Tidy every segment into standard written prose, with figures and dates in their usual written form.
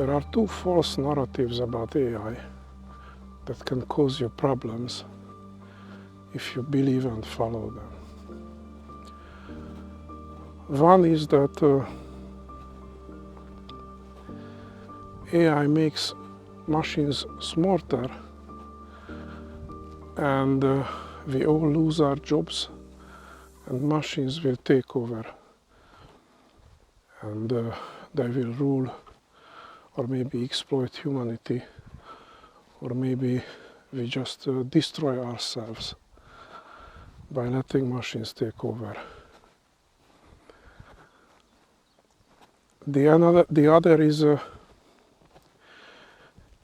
There are two false narratives about AI that can cause you problems if you believe and follow them. One is that AI makes machines smarter and we all lose our jobs and machines will take over and they will rule or maybe exploit humanity, or maybe we just destroy ourselves by letting machines take over. The other is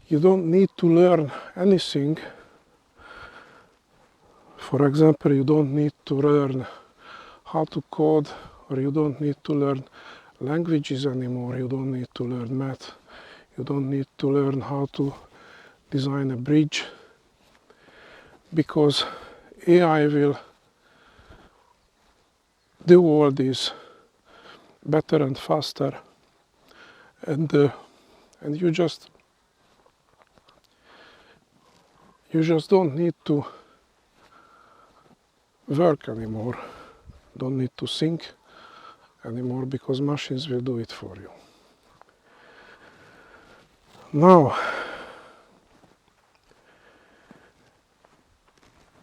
you don't need to learn anything. For example, you don't need to learn how to code, or you don't need to learn languages anymore, you don't need to learn math, you don't need to learn how to design a bridge, because AI will do all this better and faster, and you just don't need to work anymore, don't need to think anymore, because machines will do it for you. Now,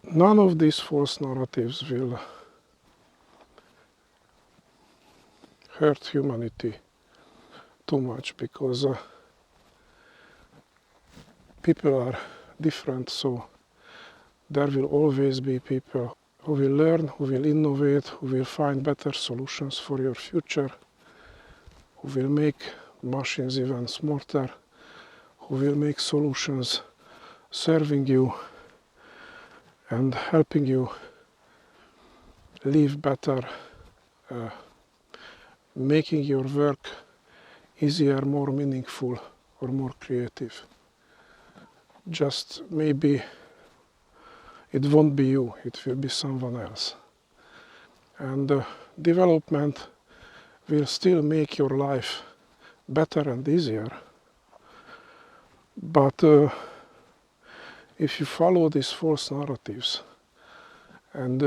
none of these false narratives will hurt humanity too much, because people are different, so there will always be people who will learn, who will innovate, who will find better solutions for your future, who will make machines even smarter, who will make solutions serving you and helping you live better, making your work easier, more meaningful, or more creative. Just maybe it won't be you, it will be someone else. And development will still make your life better and easier, but if you follow these false narratives and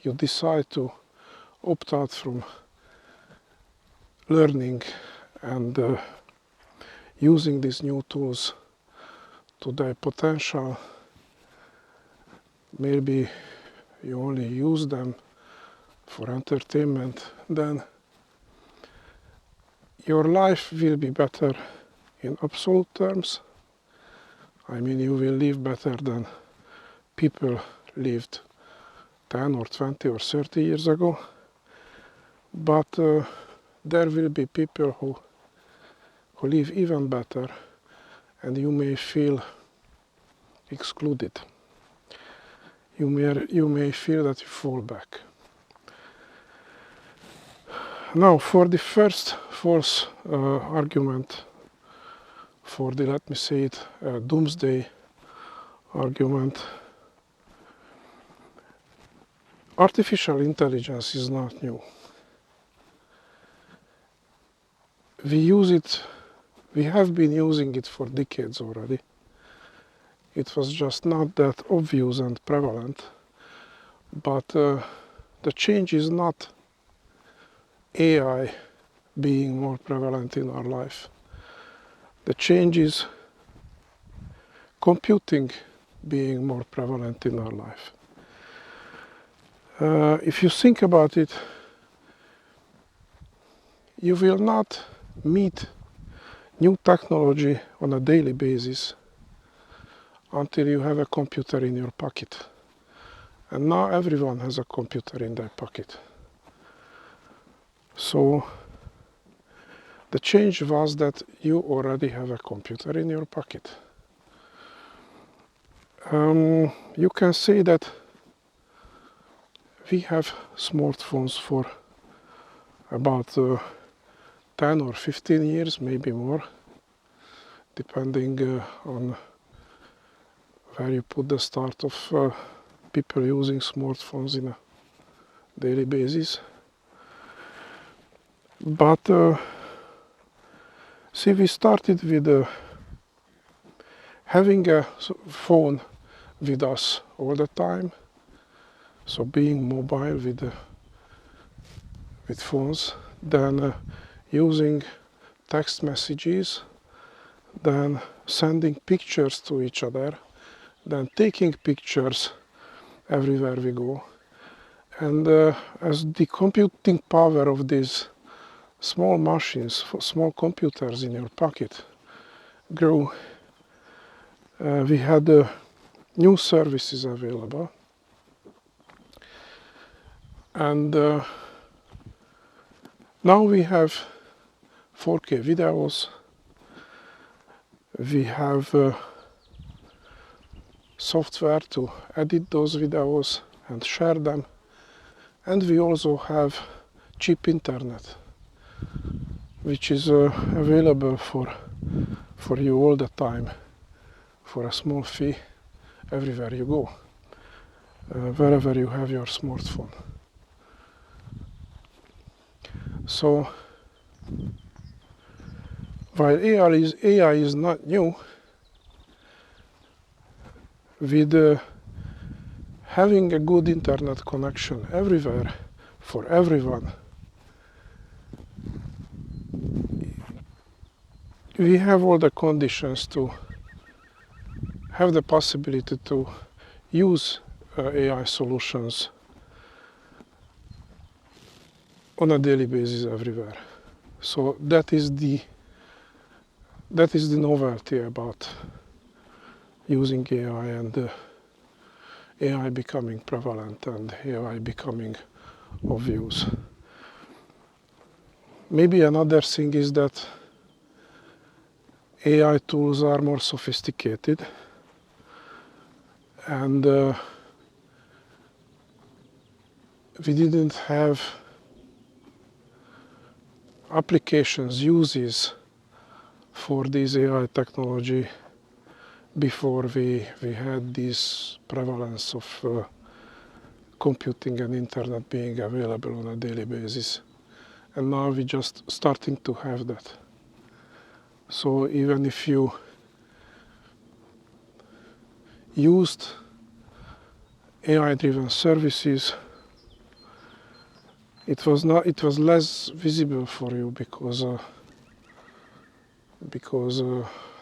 you decide to opt out from learning and using these new tools to their potential, maybe you only use them for entertainment, then your life will be better in absolute terms. I mean, you will live better than people lived 10 or 20 or 30 years ago, but there will be people who live even better, and you may feel excluded. You may feel that you fall back. Now, for the first false argument, for the, let me say it, doomsday argument, artificial intelligence is not new. We have been using it for decades already. It was just not that obvious and prevalent, but the change is not AI being more prevalent in our life. The change is computing being more prevalent in our life. If you think about it, you will not meet new technology on a daily basis until you have a computer in your pocket. And now everyone has a computer in their pocket. So the change was that you already have a computer in your pocket. You can say that we have smartphones for about 10 or 15 years, maybe more, depending on where you put the start of people using smartphones in a daily basis. But See, we started with having a phone with us all the time, so being mobile with phones, then using text messages, then sending pictures to each other, then taking pictures everywhere we go. And as the computing power of these small machines, small computers in your pocket grew, we had new services available. And now we have 4K videos, we have software to edit those videos and share them, and we also have cheap internet, which is available for you all the time for a small fee everywhere you go, wherever you have your smartphone. So while AI is not new, with having a good internet connection everywhere for everyone, we have all the conditions to have the possibility to use AI solutions on a daily basis everywhere. So that is the novelty about using AI, and AI becoming prevalent and AI becoming of use. Maybe another thing is that AI tools are more sophisticated, and we didn't have applications, uses for this AI technology before we had this prevalence of computing and internet being available on a daily basis. And now we're just starting to have that. So even if you used AI-driven services, it was less visible for you because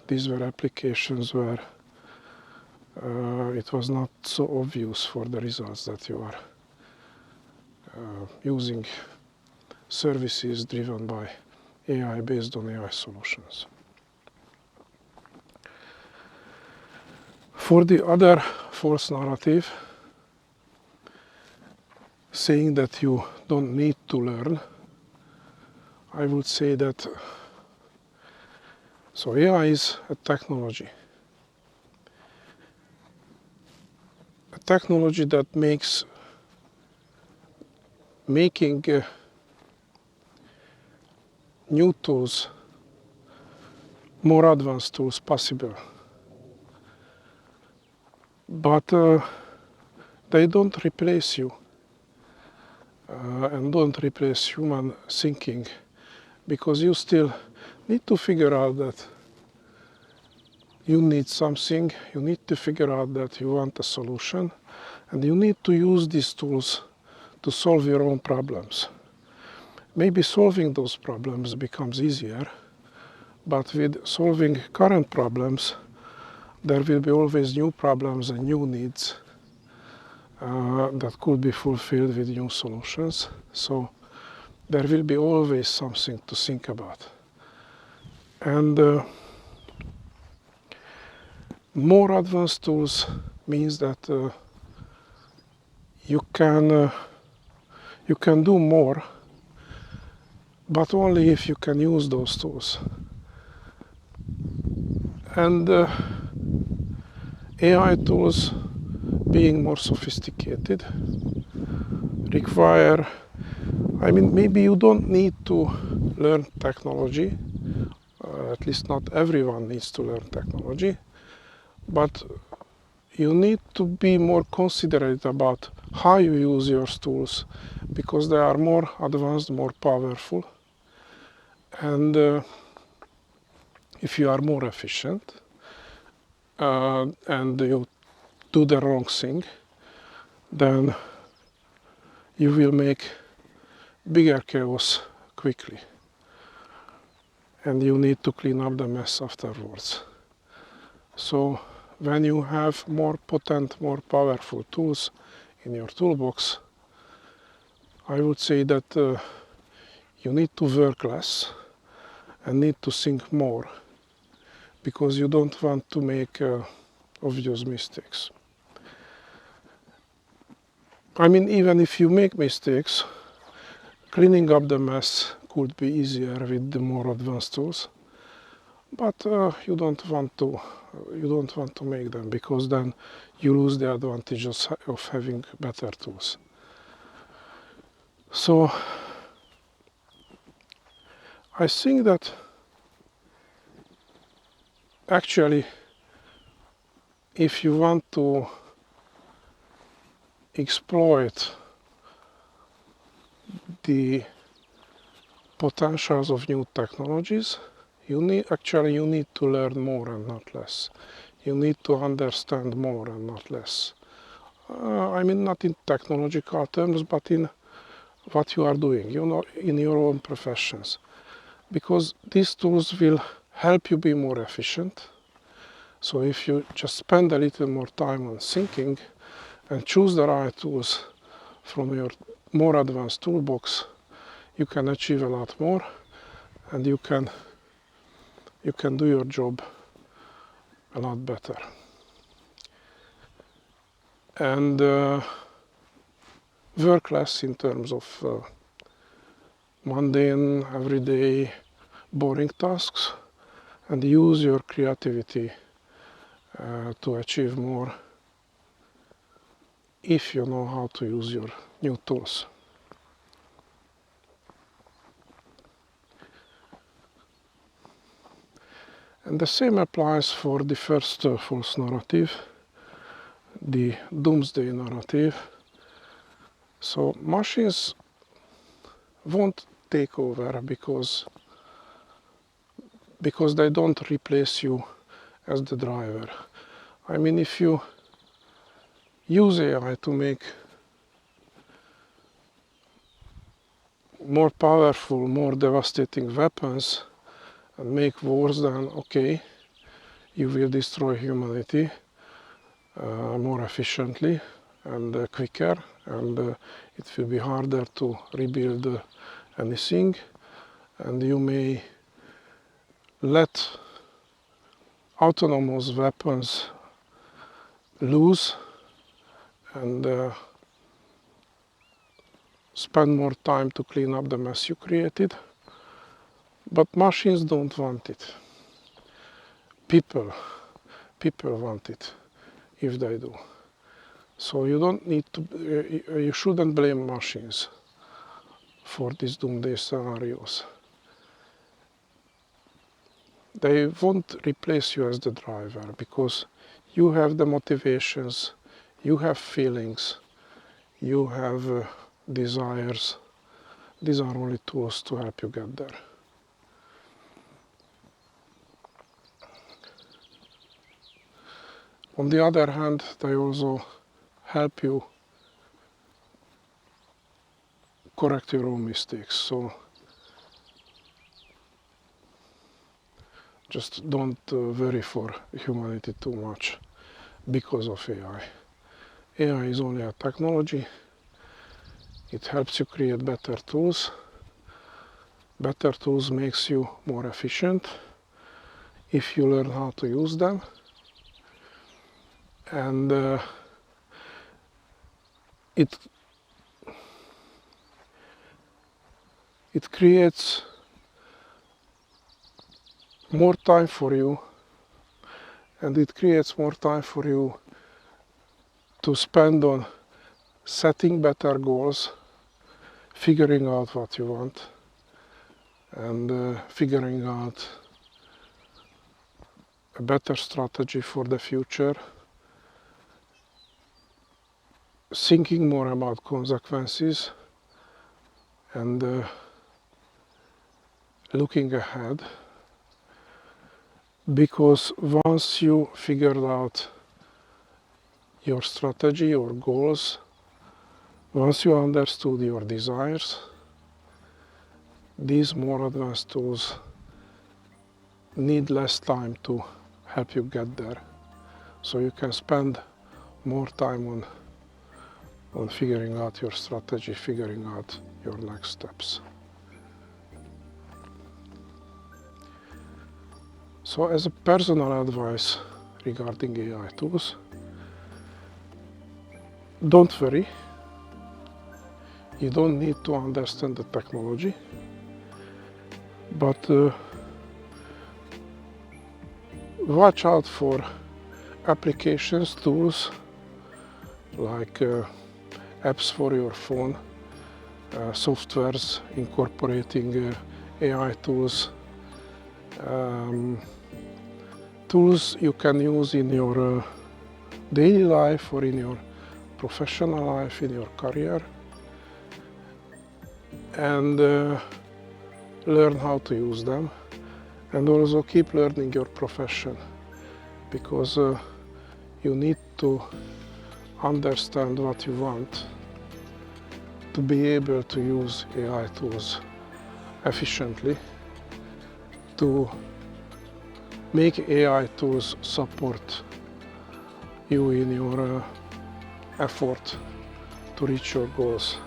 these were applications where it was not so obvious for the results that you are using services driven by AI, based on AI solutions. For the other false narrative, saying that you don't need to learn, I would say that so AI is a technology that making new tools, more advanced tools possible. But they don't replace you and don't replace human thinking, because you still need to figure out that you need something, you need to figure out that you want a solution, and you need to use these tools to solve your own problems. Maybe solving those problems becomes easier, but with solving current problems, there will be always new problems and new needs that could be fulfilled with new solutions. So there will be always something to think about. And more advanced tools means that you can do more, but only if you can use those tools. And AI tools, being more sophisticated, require, maybe you don't need to learn technology, at least not everyone needs to learn technology, but you need to be more considerate about how you use your tools, because they are more advanced, more powerful, and if you are more efficient and you do the wrong thing, then you will make bigger chaos quickly, and you need to clean up the mess afterwards. So when you have more potent, more powerful tools in your toolbox, I would say that you need to work less and need to think more, because you don't want to make obvious mistakes. I mean, even if you make mistakes, cleaning up the mess could be easier with the more advanced tools, but you don't want to make them, because then you lose the advantages of having better tools. So I think that actually, if you want to exploit the potentials of new technologies, you need to learn more and not less. You need to understand more and not less. I mean, not in technological terms, but in what you are doing, in your own professions. Because these tools will help you be more efficient. So if you just spend a little more time on thinking and choose the right tools from your more advanced toolbox, you can achieve a lot more, and you can do your job a lot better. And work less in terms of mundane, everyday, boring tasks, and use your creativity to achieve more if you know how to use your new tools. And the same applies for the first false narrative, the doomsday narrative. So machines won't take over because they don't replace you as the driver. I mean, if you use AI to make more powerful, more devastating weapons and make wars, then okay, you will destroy humanity more efficiently and quicker, and it will be harder to rebuild anything, and you may let autonomous weapons loose and spend more time to clean up the mess you created. But machines don't want it. People want it, if they do. So you shouldn't blame machines for these doomsday scenarios. They won't replace you as the driver, because you have the motivations, you have feelings, you have desires. These are only tools to help you get there. On the other hand, they also help you correct your own mistakes. So just don't worry for humanity too much because of AI. AI is only a technology. It helps you create better tools. Better tools makes you more efficient if you learn how to use them. And it creates more time for you, and it creates more time for you to spend on setting better goals, figuring out what you want, and figuring out a better strategy for the future, thinking more about consequences, and looking ahead. because once you figured out your strategy, your goals, once you understood your desires, these more advanced tools need less time to help you get there. So you can spend more time on figuring out your strategy, figuring out your next steps. So as a personal advice regarding AI tools, don't worry. You don't need to understand the technology, but watch out for applications, tools like apps for your phone, softwares incorporating AI tools, tools you can use in your daily life or in your professional life, in your career, and learn how to use them, and also keep learning your profession, because you need to understand what you want to be able to use AI tools efficiently, to make AI tools support you in your effort to reach your goals.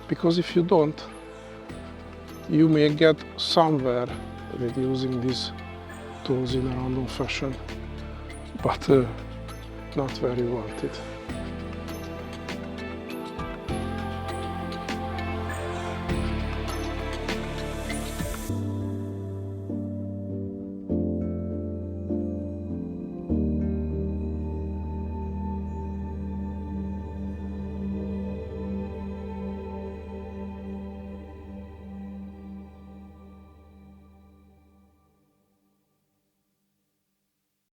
Because if you don't, you may get somewhere with using these tools in a random fashion, but not where you want it.